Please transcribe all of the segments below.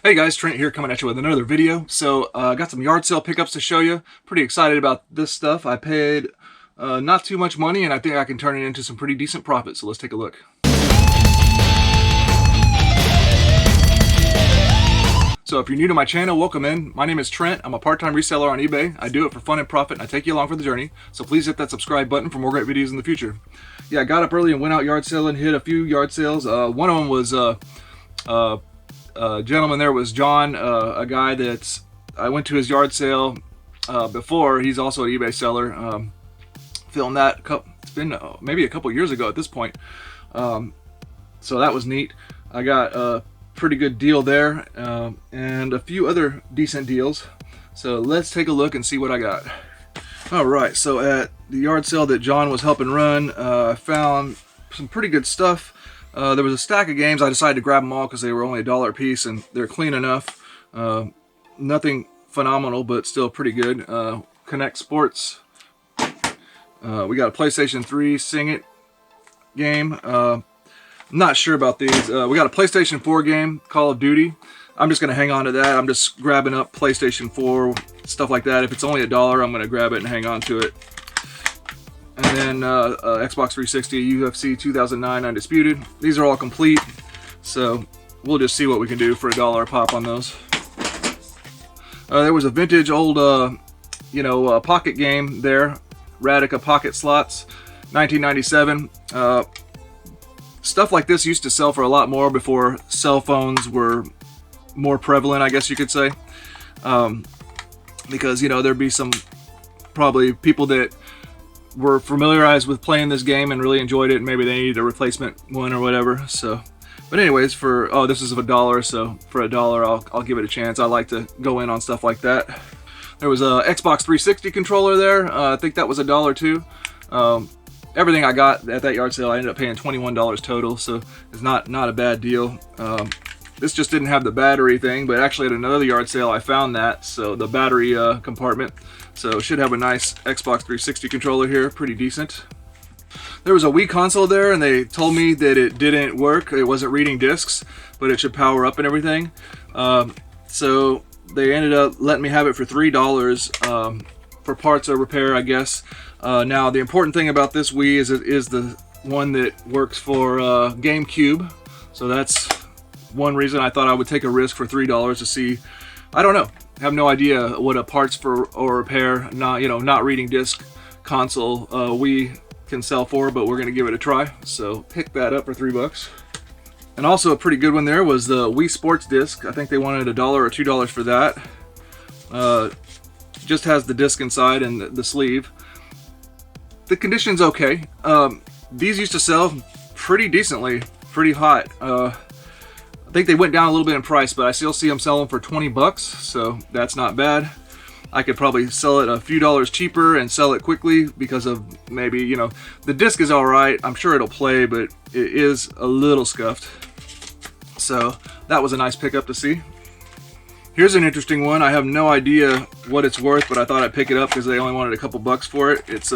Hey guys, Trent here coming at you with another video. So I got some yard sale pickups to show you. Pretty excited about this stuff. I paid not too much money and I think I can turn it into some pretty decent profit. So let's take a look. So if you're new to my channel, welcome in. My name is Trent. I'm a part-time reseller on eBay. I do it for fun and profit and I take you along for the journey. So please hit that subscribe button for more great videos in the future. Yeah, I got up early and went out yard selling, hit a few yard sales. One of them was gentleman there was John, a guy that I went to his yard sale before. He's also an eBay seller. Filmed that, it's been maybe a couple years ago at this point. So that was neat. I got a pretty good deal there and a few other decent deals. So let's take a look and see what I got. All right, so at the yard sale that John was helping run, I found some pretty good stuff. There was a stack of games. I decided to grab them all because they were only $1 a piece and they're clean enough. Nothing phenomenal, but still pretty good. Connect Sports. We got a PlayStation 3 Sing It game. I'm not sure about these. We got a PlayStation 4 game, Call of Duty. I'm just going to hang on to that. I'm just grabbing up PlayStation 4, stuff like that. If it's only $1, I'm going to grab it and hang on to it. And then Xbox 360, UFC 2009 Undisputed. These are all complete, so we'll just see what we can do for $1 a pop on those. There was a vintage old, pocket game there, Radica Pocket Slots, 1997. Stuff like this used to sell for a lot more before cell phones were more prevalent, I guess you could say. Because, there'd be some probably people that were familiarized with playing this game and really enjoyed it, and maybe they needed a replacement one or whatever. So, but anyways, this is $1, so for $1 I'll give it a chance. I like to go in on stuff like that. There was a Xbox 360 controller there. I think that was $1 too. Everything I got at that yard sale, I ended up paying $21 total, so it's not a bad deal. This just didn't have the battery thing, but actually at another yard sale I found that, so the battery compartment. So should have a nice Xbox 360 controller here, pretty decent. There was a Wii console there and they told me that it didn't work. It wasn't reading discs, but it should power up and everything. So they ended up letting me have it for $3 for parts or repair, I guess. Now the important thing about this Wii is it is the one that works for GameCube. So that's one reason I thought I would take a risk for $3 to see. I don't know. Have no idea what a parts for or repair, not reading disc console Wii can sell for, but we're gonna give it a try. So pick that up for $3. And also a pretty good one there was the Wii Sports disc. I think they wanted $1 or $2 for that. Just has the disc inside and the sleeve. The condition's okay. These used to sell pretty decently, pretty hot. I think they went down a little bit in price, but I still see them selling for 20 bucks, so that's not bad. I could probably sell it a few dollars cheaper and sell it quickly because of maybe, the disc is all right. I'm sure it'll play, but it is a little scuffed. So that was a nice pickup to see. Here's an interesting one. I have no idea what it's worth, but I thought I'd pick it up because they only wanted a couple bucks for it. It's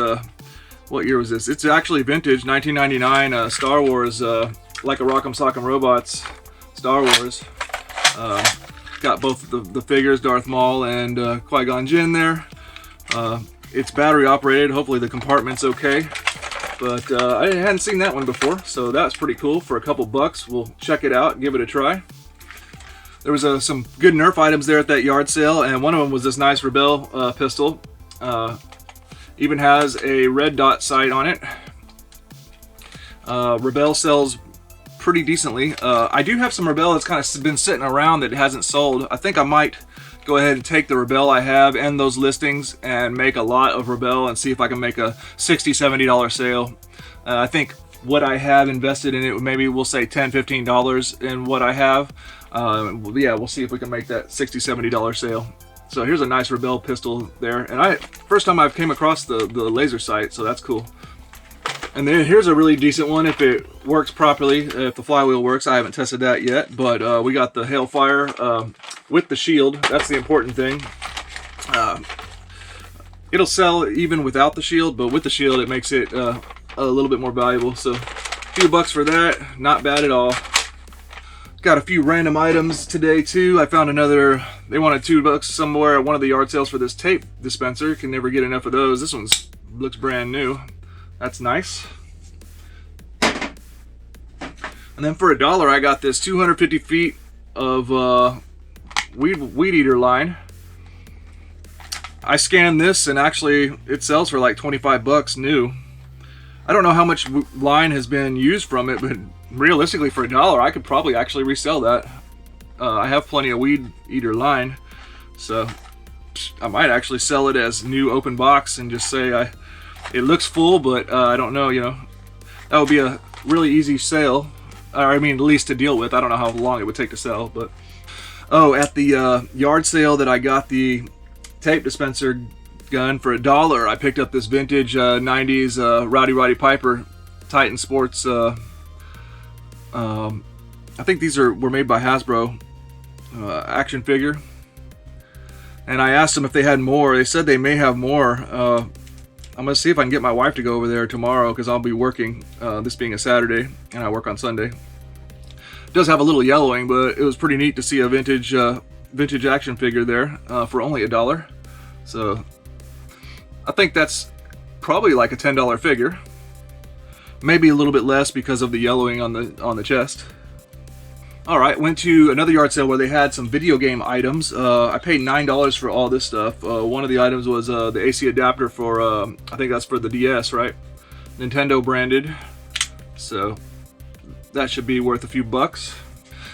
what year was this? It's actually vintage, 1999 Star Wars, Like a Rock'em Sock'em Robots Star Wars. Got both the figures, Darth Maul and Qui-Gon Jinn there. It's battery operated. Hopefully the compartment's okay. But I hadn't seen that one before, so that's pretty cool. For a couple bucks, we'll check it out, give it a try. There was some good Nerf items there at that yard sale, and one of them was this nice Rebel pistol. Even has a red dot sight on it. Rebel sells pretty decently. I do have some Rebel that's kind of been sitting around that hasn't sold. I think I might go ahead and take the Rebel I have and those listings and make a lot of Rebel and see if I can make a $60, $70 sale. I think what I have invested in it, maybe we'll say $10, $15 in what I have. Yeah, we'll see if we can make that $60, $70 sale. So here's a nice Rebel pistol there, and first time I've came across the laser sight, so that's cool. And then here's a really decent one if it works properly, if the flywheel works. I haven't tested that yet, but we got the Hailfire with the shield. That's the important thing. It'll sell even without the shield, but with the shield it makes it a little bit more valuable. So a few bucks for that, not bad at all. Got a few random items today too. I found another, they wanted $2 somewhere at one of the yard sales for this tape dispenser. Can never get enough of those. This one's looks brand new. That's nice. And then for $1, I got this 250 feet of weed eater line. I scanned this and actually it sells for like 25 bucks new. I don't know how much line has been used from it, but realistically for $1, I could probably actually resell that. I have plenty of weed eater line, so I might actually sell it as new open box and just say it looks full, but I don't know, you know. That would be a really easy sale. I mean, at least to deal with. I don't know how long it would take to sell, but oh, at the yard sale that I got the tape dispenser gun for $1, I picked up this vintage 90s Rowdy Piper Titan Sports. I think these were made by Hasbro action figure, and I asked them if they had more. They said they may have more. I'm gonna see if I can get my wife to go over there tomorrow because I'll be working, this being a Saturday, and I work on Sunday. It does have a little yellowing, but it was pretty neat to see a vintage action figure there for only $1. So I think that's probably like a $10 figure, maybe a little bit less because of the yellowing on the chest. All right, went to another yard sale where they had some video game items. I paid $9 for all this stuff. One of the items was the AC adapter for, I think that's for the DS, right? Nintendo branded. So that should be worth a few bucks.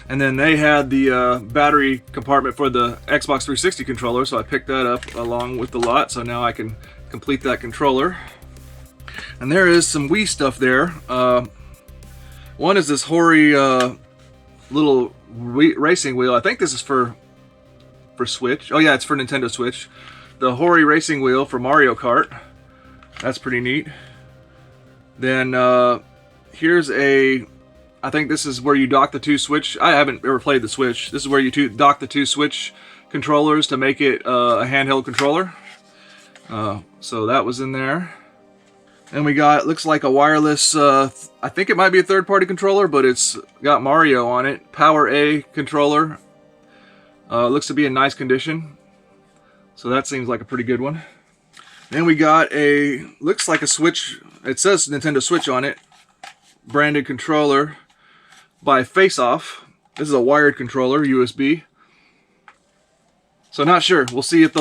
And then they had the battery compartment for the Xbox 360 controller, so I picked that up along with the lot, so now I can complete that controller. And there is some Wii stuff there. One is this Hori little racing wheel. I think this is for Switch. Oh yeah, it's for Nintendo Switch. The Hori racing wheel for Mario Kart. That's pretty neat. Then here's I think this is where you dock the two Switch. I haven't ever played the Switch. This is where you dock the two Switch controllers to make it a handheld controller. So that was in there. And we got, looks like a wireless, I think it might be a third-party controller, but it's got Mario on it. Power A controller. Looks to be in nice condition. So that seems like a pretty good one. Then we got looks like a Switch, it says Nintendo Switch on it. Branded controller by Face Off. This is a wired controller, USB. So not sure. We'll see if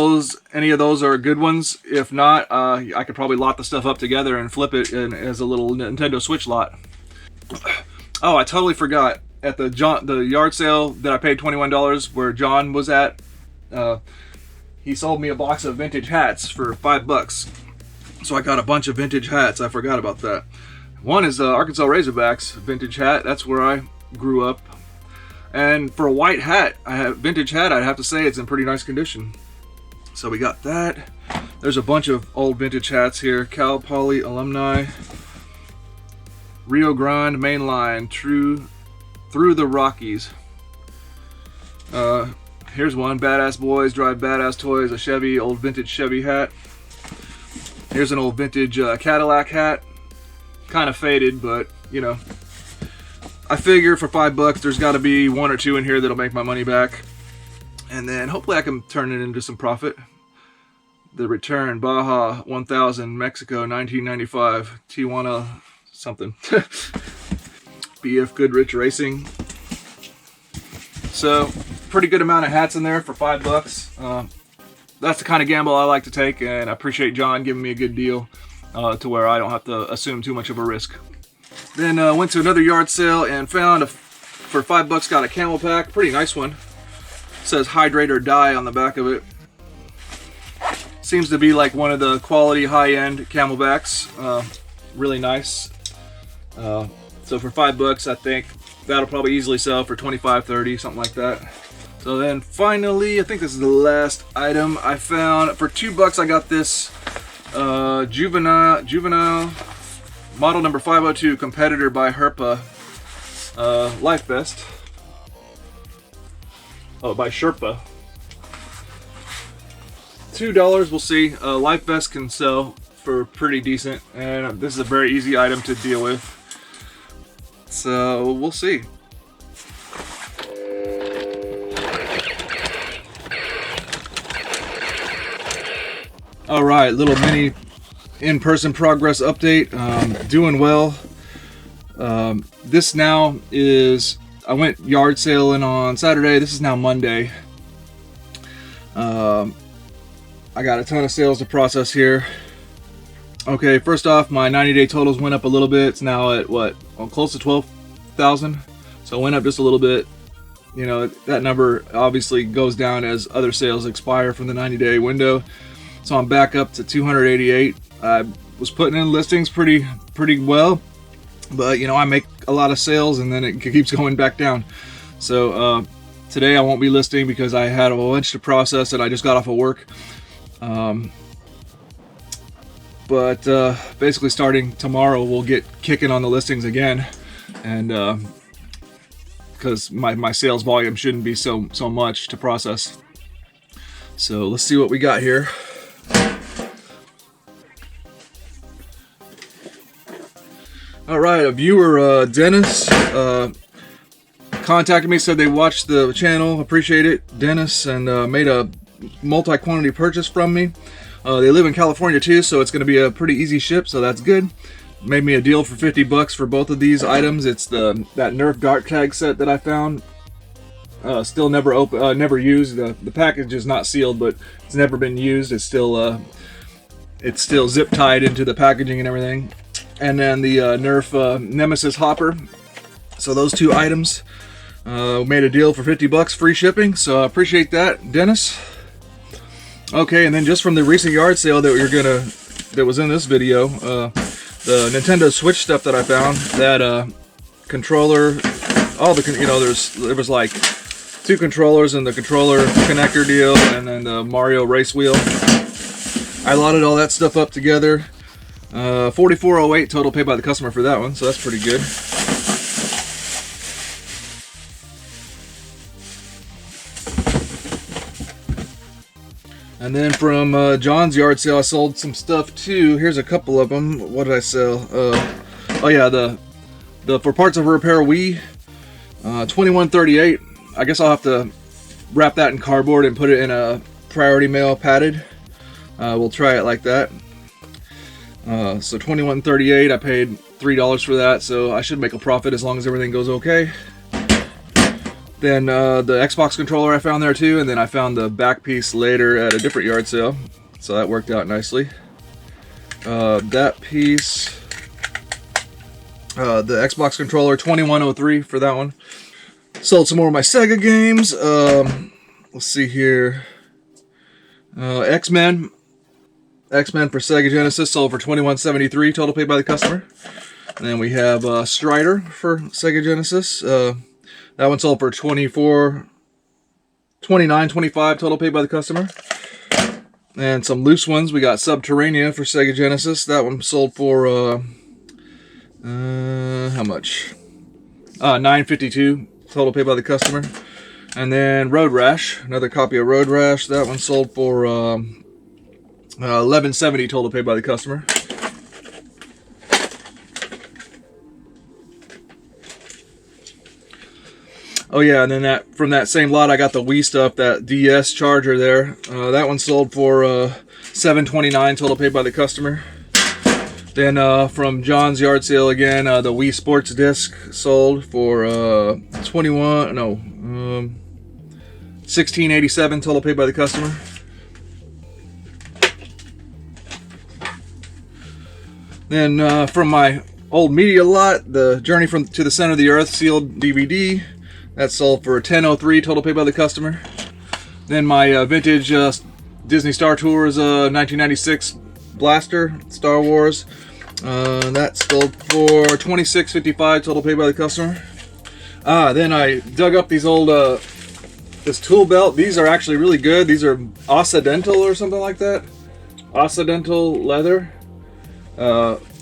any of those are good ones. If not, I could probably lot the stuff up together and flip it as a little Nintendo Switch lot. Oh, I totally forgot. At the yard sale that I paid $21, where John was at, he sold me a box of vintage hats for $5. So I got a bunch of vintage hats. I forgot about that. One is Arkansas Razorbacks vintage hat. That's where I grew up. And for a white hat, vintage hat, I'd have to say it's in pretty nice condition. So we got that. There's a bunch of old vintage hats here. Cal Poly Alumni, Rio Grande Mainline, Through the Rockies. Here's one, Badass Boys Drive Badass Toys, a Chevy, old vintage Chevy hat. Here's an old vintage Cadillac hat. Kind of faded, but you know. I figure for $5 there's got to be one or two in here that'll make my money back, and then hopefully I can turn it into some profit. The Return Baja 1000 Mexico 1995 Tijuana something. BF Goodrich Racing. So pretty good amount of hats in there for $5. That's the kind of gamble I like to take, and I appreciate John giving me a good deal to where I don't have to assume too much of a risk. Then went to another yard sale and found for $5 got a camel pack, pretty nice one. It says hydrate or die on the back of it. Seems to be like one of the quality high-end camelbacks. Really nice. So for $5, I think that'll probably easily sell for $25, $30, something like that. So then finally, I think this is the last item I found. For $2, I got this juvenile model number 502 competitor by Herpa Life Vest. Oh, by Sherpa. $2, we'll see. Life Vest can sell for pretty decent, and this is a very easy item to deal with. So we'll see. All right, little mini in-person progress update. Doing well. This now is, I went yard sailing on Saturday. This is now Monday. I got a ton of sales to process here. Okay, first off, my 90-day totals went up a little bit. It's now at what? Well, close to 12,000. So it went up just a little bit. You know, that number obviously goes down as other sales expire from the 90-day window. So I'm back up to 288. I was putting in listings pretty well, but you know, I make a lot of sales and then it keeps going back down. So today I won't be listing because I had a bunch to process and I just got off of work. But basically starting tomorrow we'll get kicking on the listings again, and because my sales volume shouldn't be so much to process. So let's see what we got here. All right, a viewer, Dennis, contacted me, said they watched the channel, appreciate it, Dennis, and made a multi-quantity purchase from me. They live in California too, so it's going to be a pretty easy ship, so that's good. Made me a deal for $50 for both of these items. It's that Nerf dart tag set that I found. Still never used. The package is not sealed, but it's never been used. It's still zip tied into the packaging and everything. And then the Nerf Nemesis hopper. So those two items, made a deal for $50 free shipping. So I appreciate that, Dennis. Okay, and then just from the recent yard sale that was in this video, the Nintendo Switch stuff that I found, that controller, there was like 2 controllers and the controller connector deal, and then the Mario race wheel. I lotted all that stuff up together. $44.08 total paid by the customer for that one, so that's pretty good. And then from John's yard sale, I sold some stuff too. Here's a couple of them. What did I sell? Oh yeah, the for parts of repair Wii, $21.38. I guess I'll have to wrap that in cardboard and put it in a priority mail padded. We'll try it like that. So $21.38. I paid $3 for that, so I should make a profit as long as everything goes okay. Then the Xbox controller I found there too, and then I found the back piece later at a different yard sale, so that worked out nicely. That piece, the Xbox controller, $21.03 for that one. Sold some more of my Sega games. Let's see here. X-Men for Sega Genesis sold for $21.73 total paid by the customer. And then we have Strider for Sega Genesis. That one sold for $29.25 total paid by the customer. And some loose ones. We got Subterranea for Sega Genesis. That one sold for how much? $9.52 total paid by the customer. And then Road Rash, another copy of Road Rash. That one sold for $11.70 total paid by the customer. Oh yeah, and then from that same lot, I got the Wii stuff, that DS charger there. That one sold for $7.29 total paid by the customer. Then from John's yard sale again, the Wii Sports disc sold for $16.87 total paid by the customer. Then from my old media lot, the Journey to the Center of the Earth sealed DVD. That sold for $10.03 total paid by the customer. Then my vintage Disney Star Tours 1996 blaster, Star Wars. That sold for $26.55 total paid by the customer. Then I dug up these old this tool belt. These are actually really good. These are Occidental or something like that. Occidental leather.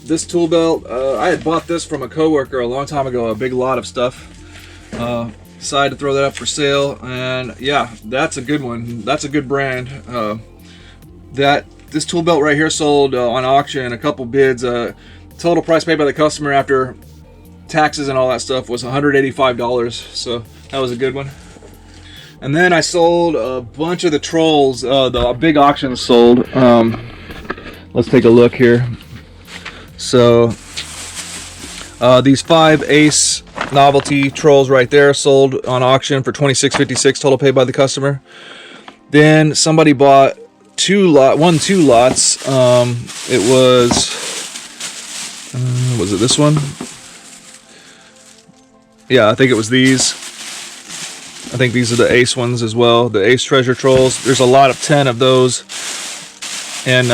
This tool belt, I had bought this from a coworker a long time ago, a big lot of stuff. Decided to throw that up for sale, and yeah, that's a good one. That's a good brand. This tool belt right here sold on auction, a couple bids. Total price paid by the customer after taxes and all that stuff was $185, so that was a good one. And then I sold a bunch of the Trolls. The big auction sold. let's take a look here. So these 5 Ace novelty trolls right there sold on auction for $26.56, total paid by the customer. Then somebody bought two lots. It was it this one? Yeah, I think it was these. I think these are the Ace ones as well, the Ace treasure trolls. There's a lot of 10 of those, and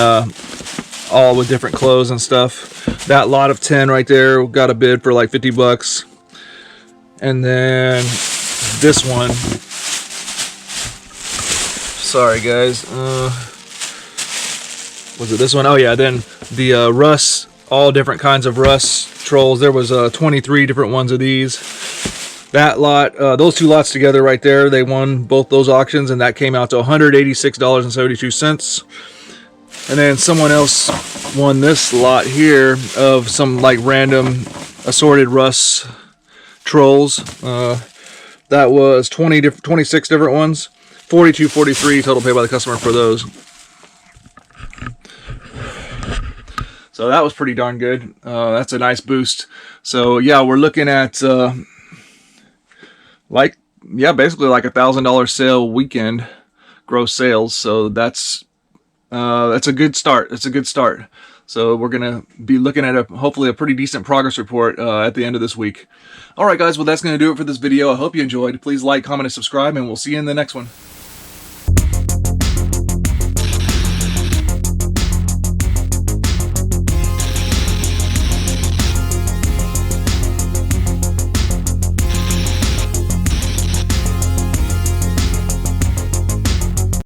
all with different clothes and stuff. That lot of 10 right there got a bid for like 50 bucks. And then this one, sorry guys, was it this one? Oh yeah, then the Russ, all different kinds of Russ trolls. There was 23 different ones of these. That lot, those 2 lots together right there, they won both those auctions, and that came out to $186.72. And then someone else won this lot here of some like random assorted Russ trolls. That was 26 different ones, $42.43 total paid by the customer for those. So that was pretty darn good. That's a nice boost. So yeah, we're looking at basically like $1,000 sale weekend gross sales. So that's a good start. It's a good start. So we're gonna be looking at hopefully a pretty decent progress report at the end of this week. All right, guys. Well, that's gonna do it for this video. I hope you enjoyed. Please like, comment, and subscribe, and we'll see you in the next one.